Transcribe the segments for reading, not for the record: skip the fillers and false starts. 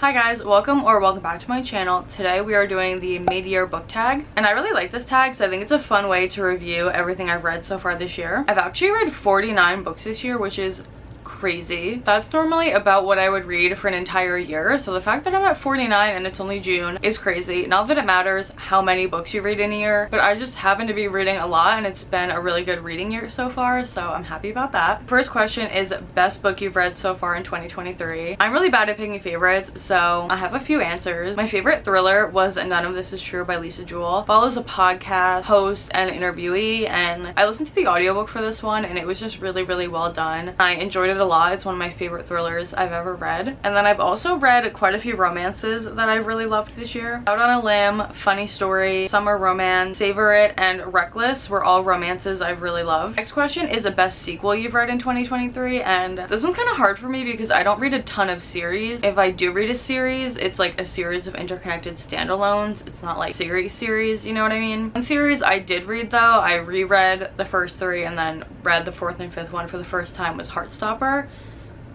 Hi guys, welcome back to my channel. Today we are doing the mid-year book tag, and I really like this tag, so I think it's a fun way to review everything I've read so far this year. I've actually read 49 books this year, which is crazy. That's normally about what I would read for an entire year, so the fact that I'm at 49 and it's only June is crazy. Not that it matters how many books you read in a year, but I just happen to be reading a lot and it's been a really good reading year so far, so I'm happy about that. First question is best book you've read so far in 2023. I'm really bad at picking favorites, so I have a few answers. My favorite thriller was None of This Is True by Lisa Jewell. Follows a podcast host and interviewee, and I listened to the audiobook for this one and it was just really well done. I enjoyed it a lot. It's one of my favorite thrillers I've ever read. And then I've also read quite a few romances that I've really loved this year. Out on a Limb, Funny Story, Summer Romance, Savor It, and Reckless were all romances I've really loved. Next question is a best sequel you've read in 2023, and this one's kind of hard for me because I don't read a ton of series. If I do read a series, it's like a series of interconnected standalones. It's not like series, you know what I mean? One series I did read though, I reread the first three and then read the fourth and fifth one for the first time, was Heartstopper.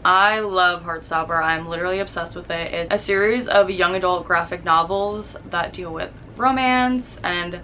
I love Heartstopper. I'm literally obsessed with it. It's a series of young adult graphic novels that deal with romance and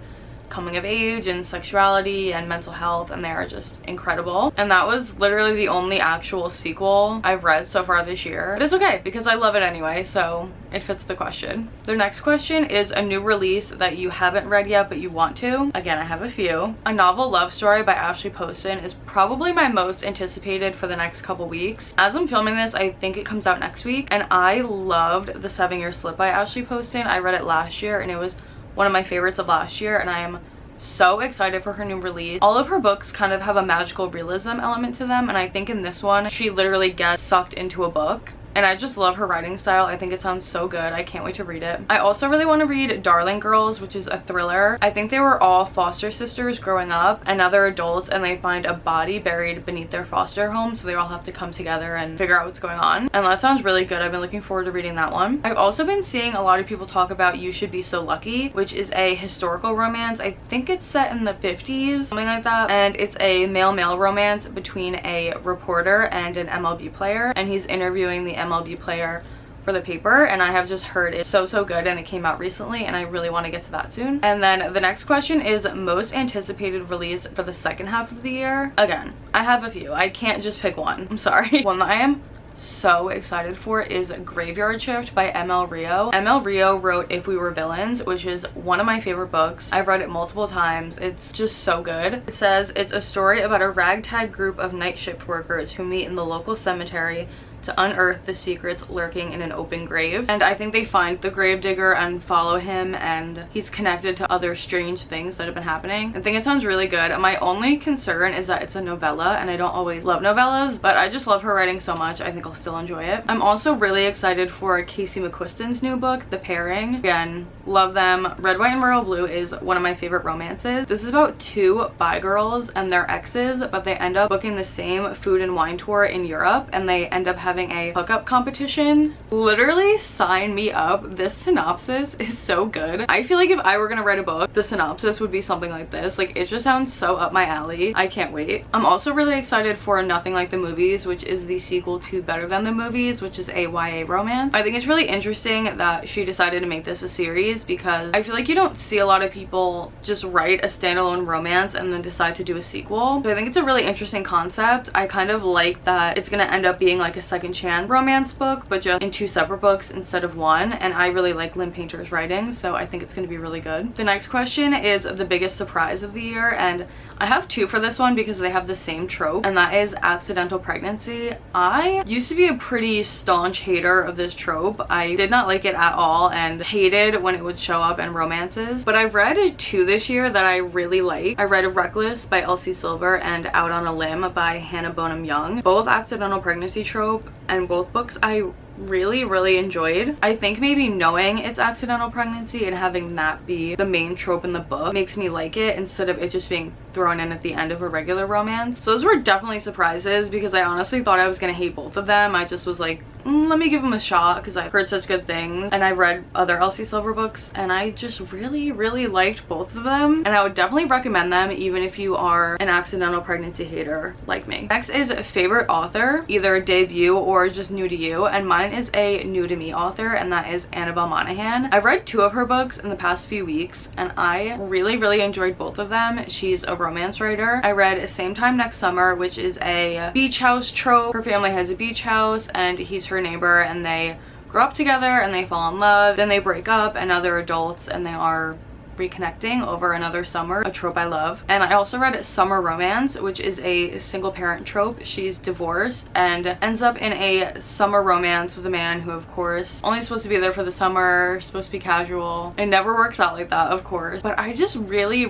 coming of age and sexuality and mental health, and they are just incredible. And that was literally the only actual sequel I've read so far this year. But it's okay because I love it anyway, so it fits the question. The next question is a new release that you haven't read yet but you want to. Again, I have a few. A Novel Love Story by Ashley Poston is probably my most anticipated for the next couple weeks. As I'm filming this, I think it comes out next week, and I loved The 7 Year Slip by Ashley Poston. I read it last year and it was one of my favorites of last year, and I am so excited for her new release. All of her books kind of have a magical realism element to them, and I think in this one she literally gets sucked into a book. And I just love her writing style. I think it sounds so good. I can't wait to read it. I also really want to read Darling Girls, which is a thriller. I think they were all foster sisters growing up, and now they're adults and they find a body buried beneath their foster home, so they all have to come together and figure out what's going on. And that sounds really good. I've been looking forward to reading that one. I've also been seeing a lot of people talk about You Should Be So Lucky, which is a historical romance. I think it's set in the 50s, something like that. And it's a male-male romance between a reporter and an MLB player, and he's interviewing the MLB player for the paper, and I have just heard it's so good, and it came out recently and I really want to get to that soon. And then the next question is most anticipated release for the second half of the year. Again, I have a few. I can't just pick one. I'm sorry. One that I am so excited for is Graveyard Shift by ML Rio. ML Rio wrote If We Were Villains, which is one of my favorite books. I've read it multiple times. It's just so good. It says it's a story about a ragtag group of night shift workers who meet in the local cemetery to unearth the secrets lurking in an open grave. And I think they find the gravedigger and follow him, and he's connected to other strange things that have been happening. I think it sounds really good. My only concern is that it's a novella, and I don't always love novellas, but I just love her writing so much. I think I'll still enjoy it. I'm also really excited for Casey McQuiston's new book, The Pairing. Again, love them. Red, White, and Royal Blue is one of my favorite romances. This is about two bi girls and their exes, but they end up booking the same food and wine tour in Europe, and they end up having a hookup competition. Literally sign me up. This synopsis is so good. I feel like if I were gonna write a book, the synopsis would be something like this. Like, it just sounds so up my alley. I can't wait. I'm also really excited for Nothing Like the Movies, which is the sequel to Better Than the Movies, which is a YA romance. I think it's really interesting that she decided to make this a series, because I feel like you don't see a lot of people just write a standalone romance and then decide to do a sequel. So I think it's a really interesting concept. I kind of like that it's gonna end up being like a second chance romance book, but just in two separate books instead of one, and I really like Lynn Painter's writing, so I think it's going to be really good. The next question is the biggest surprise of the year, and I have two for this one because they have the same trope, and that is accidental pregnancy. I used to be a pretty staunch hater of this trope. I did not like it at all and hated when it would show up in romances, but I've read two this year that I really like. I read Reckless by Elsie Silver and Out on a Limb by Hannah Bonham Young. Both accidental pregnancy trope, and both books I really enjoyed. I think maybe knowing it's accidental pregnancy and having that be the main trope in the book makes me like it, instead of it just being thrown in at the end of a regular romance. So those were definitely surprises, because I honestly thought I was gonna hate both of them. I just was like, let me give them a shot because I've heard such good things, and I've read other Elsie Silver books and I just really liked both of them, and I would definitely recommend them even if you are an accidental pregnancy hater like me. Next is favorite author, either debut or just new to you, and mine is a new to me author, and that is Annabelle Monaghan. I've read 2 of her books in the past few weeks and I really enjoyed both of them. She's a romance writer. I read Same Time Next Summer, which is a beach house trope. Her family has a beach house and he's her neighbor, and they grow up together and they fall in love, then they break up and now they're adults and they are reconnecting over another summer, a trope I love. And I also read Summer Romance, which is a single parent trope. She's divorced and ends up in a summer romance with a man who, of course, only supposed to be there for the summer, supposed to be casual. It never works out like that, of course, but I just really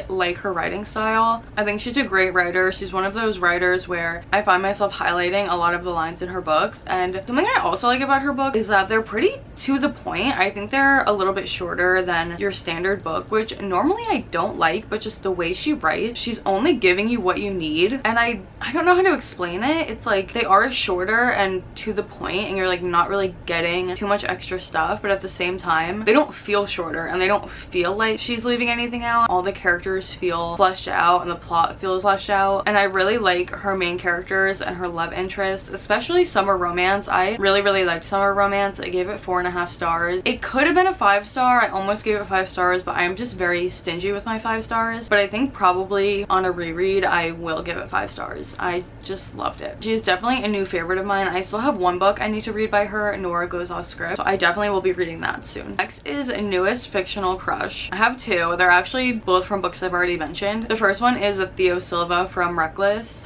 like her writing style. I think she's a great writer. She's one of those writers where I find myself highlighting a lot of the lines in her books, and something I also like about her book is that they're pretty to the point. I think they're a little bit shorter than your standard book, which normally I don't like, but just the way she writes, she's only giving you what you need, and I don't know how to explain it. It's like they are shorter and to the point, and you're like not really getting too much extra stuff, but at the same time they don't feel shorter and they don't feel like she's leaving anything out. All the characters feel fleshed out and the plot feels fleshed out, and I really like her main characters and her love interests, especially Summer Romance. I really liked Summer Romance. I gave it 4.5 stars. It could have been a 5-star. I almost gave it 5 stars, but I'm just very stingy with my 5 stars. But I think probably on a reread I will give it 5 stars. I just loved it. She's definitely a new favorite of mine. I still have 1 book I need to read by her, Nora Goes Off Script, so I definitely will be reading that soon. Next is newest fictional crush. I have 2. They're actually both from books I've already mentioned. The first one is Theo Silva from Reckless.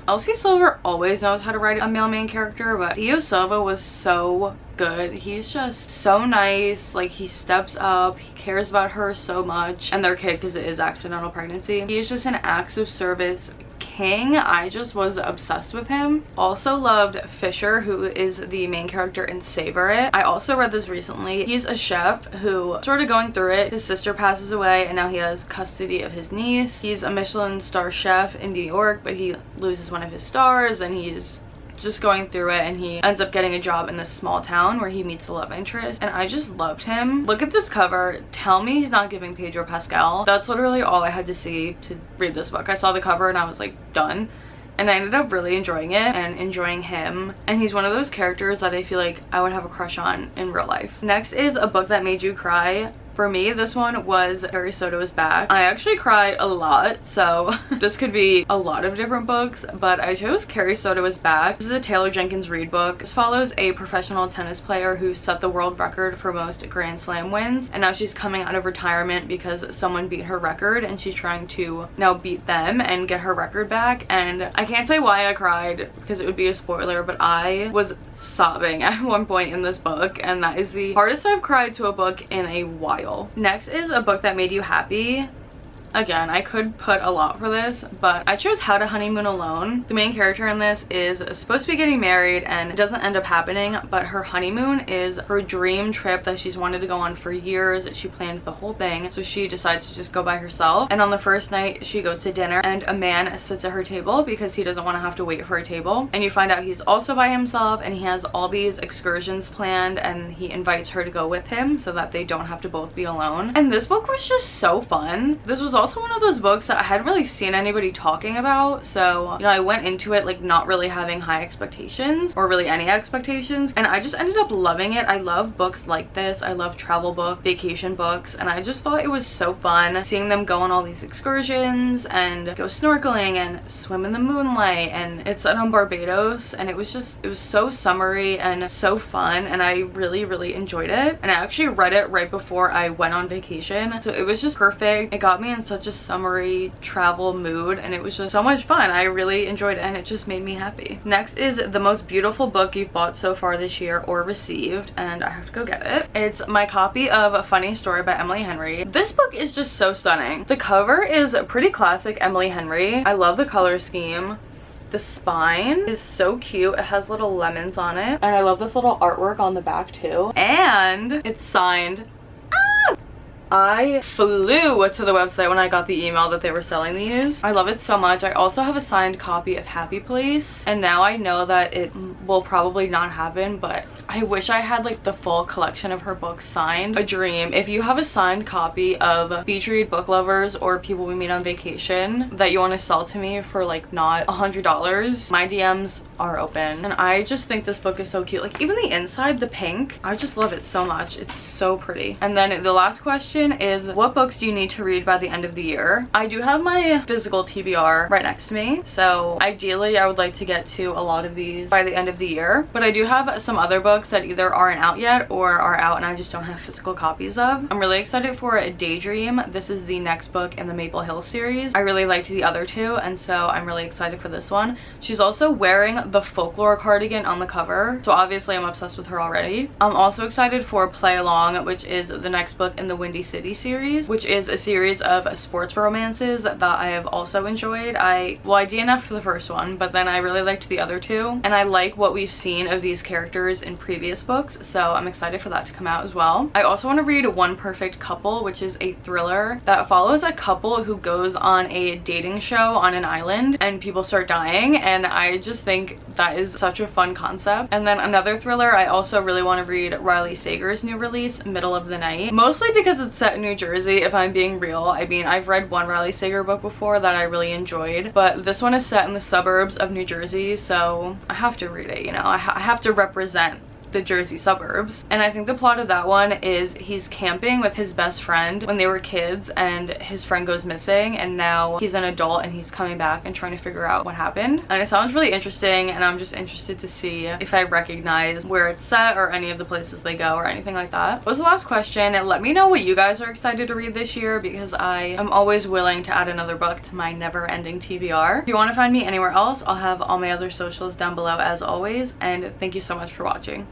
Elsie Silver always knows how to write a male main character, but Theo Silva was so good. He's just so nice. Like, he steps up, he cares about her so much and their kid, because it is accidental pregnancy. He is just an acts of service king. I just was obsessed with him. Also loved Fisher, who is the main character in Savor It. I also read this recently. He's a chef who sort of going through it. His sister passes away and now he has custody of his niece. He's a Michelin star chef in New York, but he loses one of his stars and he's just going through it, and he ends up getting a job in this small town where he meets the love interest, and I just loved him. Look at this cover. Tell me he's not giving Pedro Pascal. That's literally all I had to see to read this book. I saw the cover and I was like, done. And I ended up really enjoying it and enjoying him, and he's one of those characters that I feel like I would have a crush on in real life. Next is a book that made you cry. For me, this one was Carrie Soto Is Back. I actually cried a lot, so this could be a lot of different books, but I chose Carrie Soto Is Back. This is a Taylor Jenkins Reid book. This follows a professional tennis player who set the world record for most Grand Slam wins, and now she's coming out of retirement because someone beat her record, and she's trying to now beat them and get her record back. And I can't say why I cried because it would be a spoiler, but I was sobbing at one point in this book, and that is the hardest I've cried to a book in a while. Next is a book that made you happy. Again, I could put a lot for this, but I chose How to Honeymoon Alone. The main character in this is supposed to be getting married and it doesn't end up happening, but her honeymoon is her dream trip that she's wanted to go on for years. She planned the whole thing, so she decides to just go by herself. And on the first night, she goes to dinner and a man sits at her table because he doesn't want to have to wait for a table. And you find out he's also by himself and he has all these excursions planned, and he invites her to go with him so that they don't have to both be alone. And this book was just so fun. This was also one of those books that I hadn't really seen anybody talking about, so you know, I went into it like not really having high expectations or really any expectations, and I just ended up loving it. I love books like this. I love travel book, vacation books, and I just thought it was so fun seeing them go on all these excursions and go snorkeling and swim in the moonlight, and it's set on Barbados, and it was so summery and so fun, and I really enjoyed it. And I actually read it right before I went on vacation, so it was just perfect. It got me in such a summery travel mood, and it was just so much fun. I really enjoyed it and it just made me happy. Next is the most beautiful book you've bought so far this year or received, and I have to go get it. It's my copy of A Funny Story by Emily Henry. This book is just so stunning. The cover is pretty classic Emily Henry. I love the color scheme. The spine is so cute. It has little lemons on it, and I love this little artwork on the back too, and it's signed I flew to the website when I got the email that they were selling these. I love it so much. I also have a signed copy of Happy Place, and now I know that it will probably not happen, but I wish I had like the full collection of her books signed. A dream. If you have a signed copy of Beach Read Book Lovers or People We Meet on Vacation that you want to sell to me for like not $100, my DMs are open. And I just think this book is so cute. Like even the inside, the pink, I just love it so much. It's so pretty. And then the last question is, what books do you need to read by the end of the year? I do have my physical TBR right next to me, so ideally I would like to get to a lot of these by the end of the year, but I do have some other books that either aren't out yet or are out and I just don't have physical copies of. I'm really excited for Daydream. This is the next book in the Maple Hill series. I really liked the other two, and so I'm really excited for this one. She's also wearing the folklore cardigan on the cover, so obviously I'm obsessed with her already. I'm also excited for Play Along, which is the next book in the Windy City series, which is a series of sports romances that I have also enjoyed. I DNF'd the first one, but then I really liked the other two, and I like what we've seen of these characters in previous books, so I'm excited for that to come out as well. I also want to read One Perfect Couple, which is a thriller that follows a couple who goes on a dating show on an island and people start dying, and I just think that is such a fun concept. And then another thriller, I also really want to read Riley Sager's new release, Middle of the Night, mostly because it's set in New Jersey, if I'm being real. I mean, I've read one Riley Sager book before that I really enjoyed, but this one is set in the suburbs of New Jersey, so I have to read it, you know. I have to represent the Jersey suburbs. And I think the plot of that one is he's camping with his best friend when they were kids, and his friend goes missing, and now he's an adult and he's coming back and trying to figure out what happened. And it sounds really interesting, and I'm just interested to see if I recognize where it's set or any of the places they go or anything like that. That was the last question. Let me know what you guys are excited to read this year, because I am always willing to add another book to my never-ending TBR. If you want to find me anywhere else, I'll have all my other socials down below as always, and thank you so much for watching.